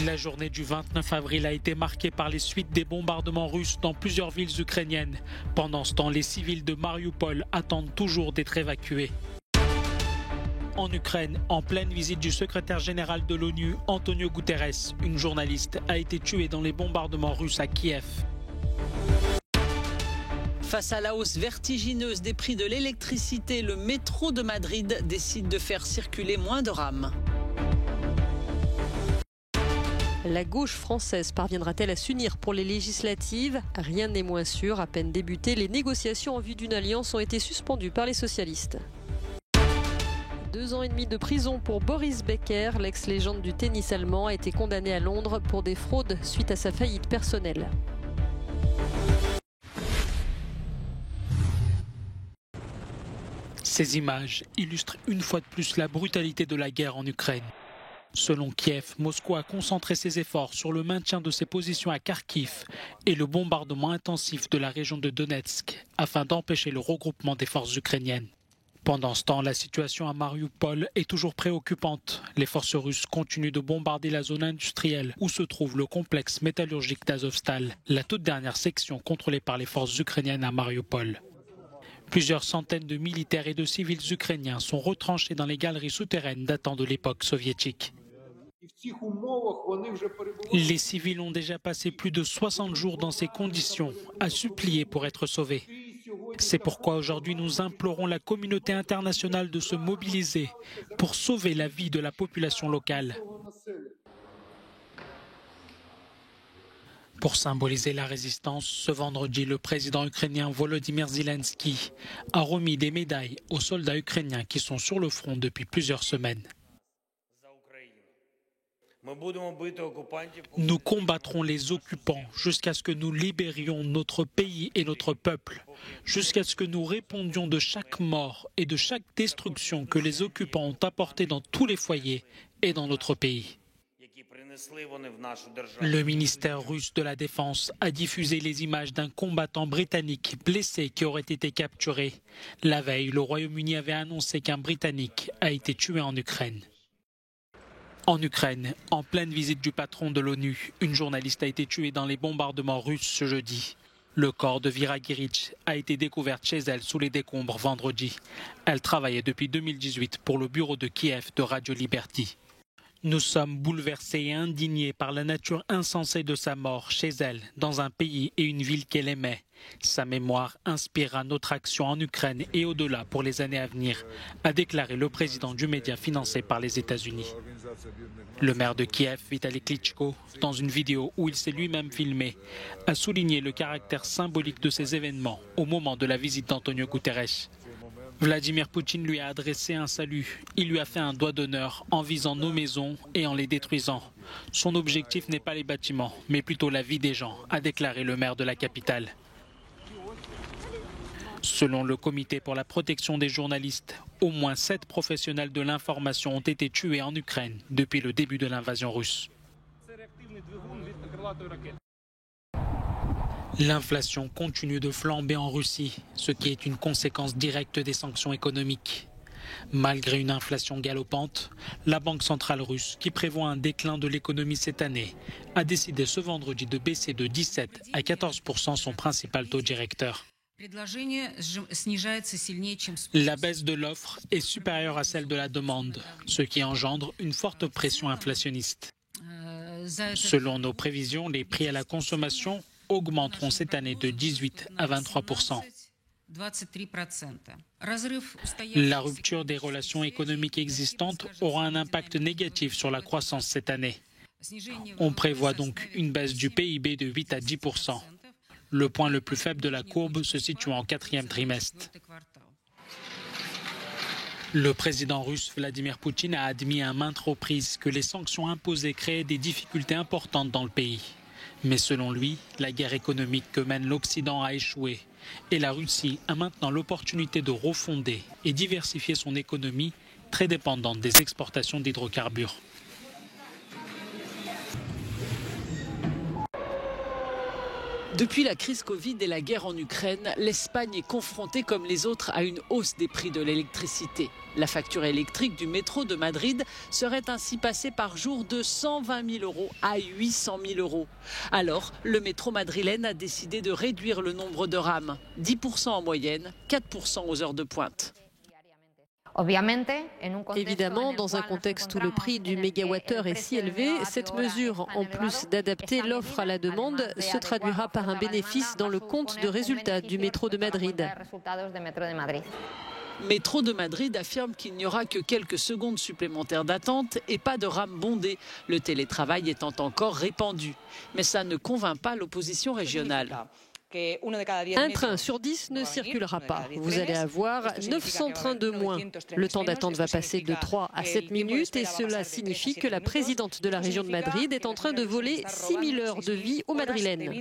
La journée du 29 avril a été marquée par les suites des bombardements russes dans plusieurs villes ukrainiennes. Pendant ce temps, les civils de Mariupol attendent toujours d'être évacués. En Ukraine, en pleine visite du secrétaire général de l'ONU, Antonio Guterres, une journaliste a été tuée dans les bombardements russes à Kiev. Face à la hausse vertigineuse des prix de l'électricité, le métro de Madrid décide de faire circuler moins de rames. La gauche française parviendra-t-elle à s'unir pour les législatives? Rien n'est moins sûr. À peine débutées, les négociations en vue d'une alliance ont été suspendues par les socialistes. 2 ans et demi de prison pour Boris Becker. L'ex-légende du tennis allemand a été condamné à Londres pour des fraudes suite à sa faillite personnelle. Ces images illustrent une fois de plus la brutalité de la guerre en Ukraine. Selon Kiev, Moscou a concentré ses efforts sur le maintien de ses positions à Kharkiv et le bombardement intensif de la région de Donetsk afin d'empêcher le regroupement des forces ukrainiennes. Pendant ce temps, la situation à Mariupol est toujours préoccupante. Les forces russes continuent de bombarder la zone industrielle où se trouve le complexe métallurgique d'Azovstal, la toute dernière section contrôlée par les forces ukrainiennes à Mariupol. Plusieurs centaines de militaires et de civils ukrainiens sont retranchés dans les galeries souterraines datant de l'époque soviétique. Les civils ont déjà passé plus de 60 jours dans ces conditions, à supplier pour être sauvés. C'est pourquoi aujourd'hui nous implorons la communauté internationale de se mobiliser pour sauver la vie de la population locale. Pour symboliser la résistance, ce vendredi, le président ukrainien Volodymyr Zelensky a remis des médailles aux soldats ukrainiens qui sont sur le front depuis plusieurs semaines. Nous combattrons les occupants jusqu'à ce que nous libérions notre pays et notre peuple, jusqu'à ce que nous répondions de chaque mort et de chaque destruction que les occupants ont apportée dans tous les foyers et dans notre pays. Le ministère russe de la Défense a diffusé les images d'un combattant britannique blessé qui aurait été capturé. La veille, le Royaume-Uni avait annoncé qu'un Britannique a été tué en Ukraine. En Ukraine, en pleine visite du patron de l'ONU, une journaliste a été tuée dans les bombardements russes ce jeudi. Le corps de Vera Giric a été découvert chez elle sous les décombres vendredi. Elle travaillait depuis 2018 pour le bureau de Kiev de Radio Liberty. Nous sommes bouleversés et indignés par la nature insensée de sa mort chez elle, dans un pays et une ville qu'elle aimait. Sa mémoire inspirera notre action en Ukraine et au-delà pour les années à venir, a déclaré le président du média financé par les États-Unis. Le maire de Kiev, Vitaly Klitschko, dans une vidéo où il s'est lui-même filmé, a souligné le caractère symbolique de ces événements au moment de la visite d'Antonio Guterres. Vladimir Poutine lui a adressé un salut. Il lui a fait un doigt d'honneur en visant nos maisons et en les détruisant. Son objectif n'est pas les bâtiments, mais plutôt la vie des gens, a déclaré le maire de la capitale. Selon le Comité pour la protection des journalistes, au moins 7 professionnels de l'information ont été tués en Ukraine depuis le début de l'invasion russe. L'inflation continue de flamber en Russie, ce qui est une conséquence directe des sanctions économiques. Malgré une inflation galopante, la Banque centrale russe, qui prévoit un déclin de l'économie cette année, a décidé ce vendredi de baisser de 17 à 14% son principal taux directeur. La baisse de l'offre est supérieure à celle de la demande, ce qui engendre une forte pression inflationniste. Selon nos prévisions, les prix à la consommation augmenteront cette année de 18 à 23%. La rupture des relations économiques existantes aura un impact négatif sur la croissance cette année. On prévoit donc une baisse du PIB de 8 à 10%. Le point le plus faible de la courbe se situe en 4e trimestre. Le président russe Vladimir Poutine a admis à maintes reprises que les sanctions imposées créaient des difficultés importantes dans le pays. Mais selon lui, la guerre économique que mène l'Occident a échoué et la Russie a maintenant l'opportunité de refonder et diversifier son économie très dépendante des exportations d'hydrocarbures. Depuis la crise Covid et la guerre en Ukraine, l'Espagne est confrontée comme les autres à une hausse des prix de l'électricité. La facture électrique du métro de Madrid serait ainsi passée par jour de 120 000 € à 800 000 €. Alors, le métro madrilène a décidé de réduire le nombre de rames, 10% en moyenne, 4% aux heures de pointe. Évidemment, dans un contexte où le prix du mégawattheure est si élevé, cette mesure, en plus d'adapter l'offre à la demande, se traduira par un bénéfice dans le compte de résultats du métro de Madrid. Métro de Madrid affirme qu'il n'y aura que quelques secondes supplémentaires d'attente et pas de rames bondées, le télétravail étant encore répandu. Mais ça ne convainc pas l'opposition régionale. Un train sur 10 ne circulera pas. Vous allez avoir 900 trains de moins. Le temps d'attente va passer de 3 à 7 minutes et cela signifie que la présidente de la région de Madrid est en train de voler 6 000 heures de vie aux Madrilènes.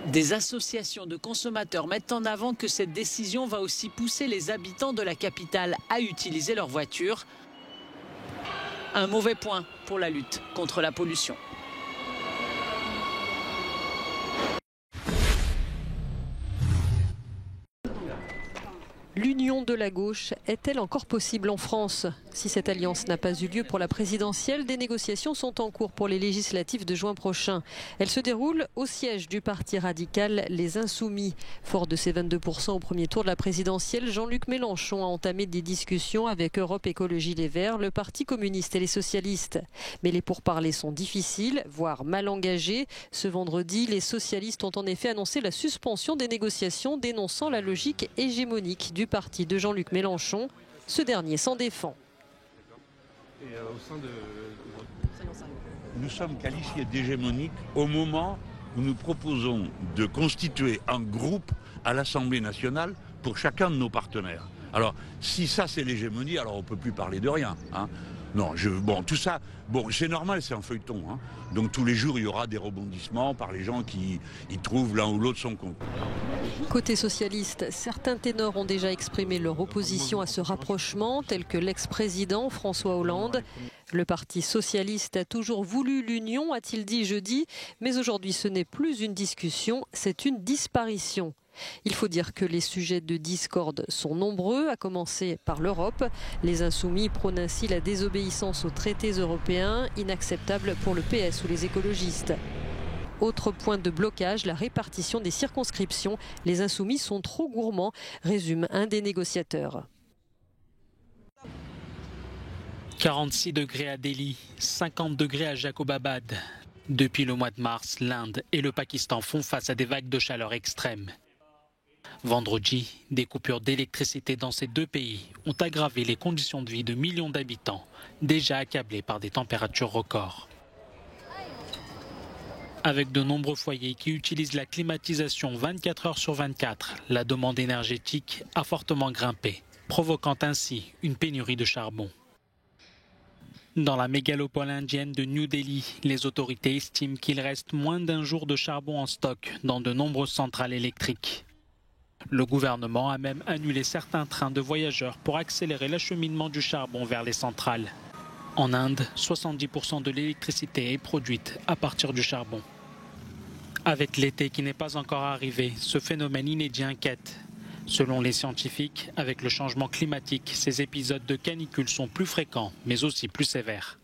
Des associations de consommateurs mettent en avant que cette décision va aussi pousser les habitants de la capitale à utiliser leur voiture. Un mauvais point pour la lutte contre la pollution. L'union de la gauche est-elle encore possible en France? Si cette alliance n'a pas eu lieu pour la présidentielle, des négociations sont en cours pour les législatives de juin prochain. Elles se déroulent au siège du parti radical Les Insoumis. Fort de ses 22% au premier tour de la présidentielle, Jean-Luc Mélenchon a entamé des discussions avec Europe Écologie Les Verts, le Parti communiste et les socialistes. Mais les pourparlers sont difficiles, voire mal engagés. Ce vendredi, les socialistes ont en effet annoncé la suspension des négociations, dénonçant la logique hégémonique du parti de Jean-Luc Mélenchon. Ce dernier s'en défend. Nous sommes qualifiés d'hégémonique au moment où nous proposons de constituer un groupe à l'Assemblée nationale pour chacun de nos partenaires. Alors, si ça c'est l'hégémonie, alors on ne peut plus parler de rien. Non, tout ça, c'est normal, c'est un feuilleton. Donc tous les jours, il y aura des rebondissements par les gens qui y trouvent l'un ou l'autre son compte. Côté socialiste, certains ténors ont déjà exprimé leur opposition à ce rapprochement, tel que l'ex-président François Hollande. Le Parti socialiste a toujours voulu l'union, a-t-il dit jeudi, mais aujourd'hui ce n'est plus une discussion, c'est une disparition. Il faut dire que les sujets de discorde sont nombreux, à commencer par l'Europe. Les Insoumis prônent ainsi la désobéissance aux traités européens, inacceptable pour le PS ou les écologistes. Autre point de blocage, la répartition des circonscriptions. Les Insoumis sont trop gourmands, résume un des négociateurs. 46 degrés à Delhi, 50 degrés à Jacobabad. Depuis le mois de mars, l'Inde et le Pakistan font face à des vagues de chaleur extrêmes. Vendredi, des coupures d'électricité dans ces deux pays ont aggravé les conditions de vie de millions d'habitants, déjà accablés par des températures records. Avec de nombreux foyers qui utilisent la climatisation 24 heures sur 24, la demande énergétique a fortement grimpé, provoquant ainsi une pénurie de charbon. Dans la mégalopole indienne de New Delhi, les autorités estiment qu'il reste moins d'un jour de charbon en stock dans de nombreuses centrales électriques. Le gouvernement a même annulé certains trains de voyageurs pour accélérer l'acheminement du charbon vers les centrales. En Inde, 70% de l'électricité est produite à partir du charbon. Avec l'été qui n'est pas encore arrivé, ce phénomène inédit inquiète. Selon les scientifiques, avec le changement climatique, ces épisodes de canicule sont plus fréquents, mais aussi plus sévères.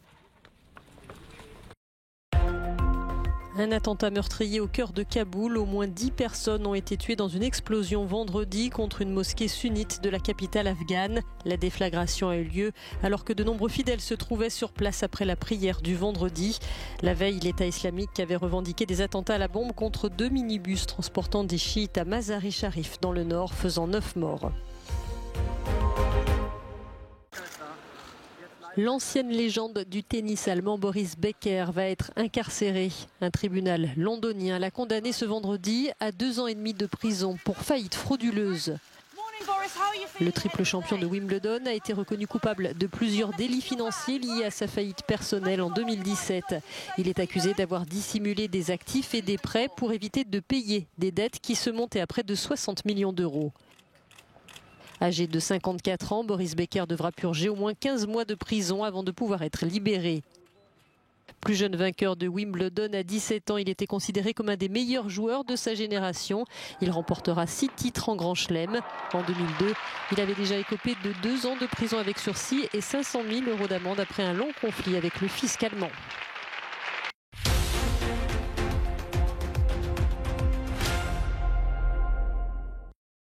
Un attentat meurtrier au cœur de Kaboul. Au moins 10 personnes ont été tuées dans une explosion vendredi contre une mosquée sunnite de la capitale afghane. La déflagration a eu lieu alors que de nombreux fidèles se trouvaient sur place après la prière du vendredi. La veille, l'État islamique avait revendiqué des attentats à la bombe contre 2 minibus transportant des chiites à Mazar-e Sharif dans le nord, faisant 9 morts. L'ancienne légende du tennis allemand Boris Becker va être incarcéré. Un tribunal londonien l'a condamné ce vendredi à 2 ans et demi de prison pour faillite frauduleuse. Le triple champion de Wimbledon a été reconnu coupable de plusieurs délits financiers liés à sa faillite personnelle en 2017. Il est accusé d'avoir dissimulé des actifs et des prêts pour éviter de payer des dettes qui se montaient à près de 60 millions d'euros. Âgé de 54 ans, Boris Becker devra purger au moins 15 mois de prison avant de pouvoir être libéré. Plus jeune vainqueur de Wimbledon à 17 ans, il était considéré comme un des meilleurs joueurs de sa génération. Il remportera 6 titres en Grand Chelem. En 2002, il avait déjà écopé de 2 ans de prison avec sursis et 500 000 € d'amende après un long conflit avec le fisc allemand.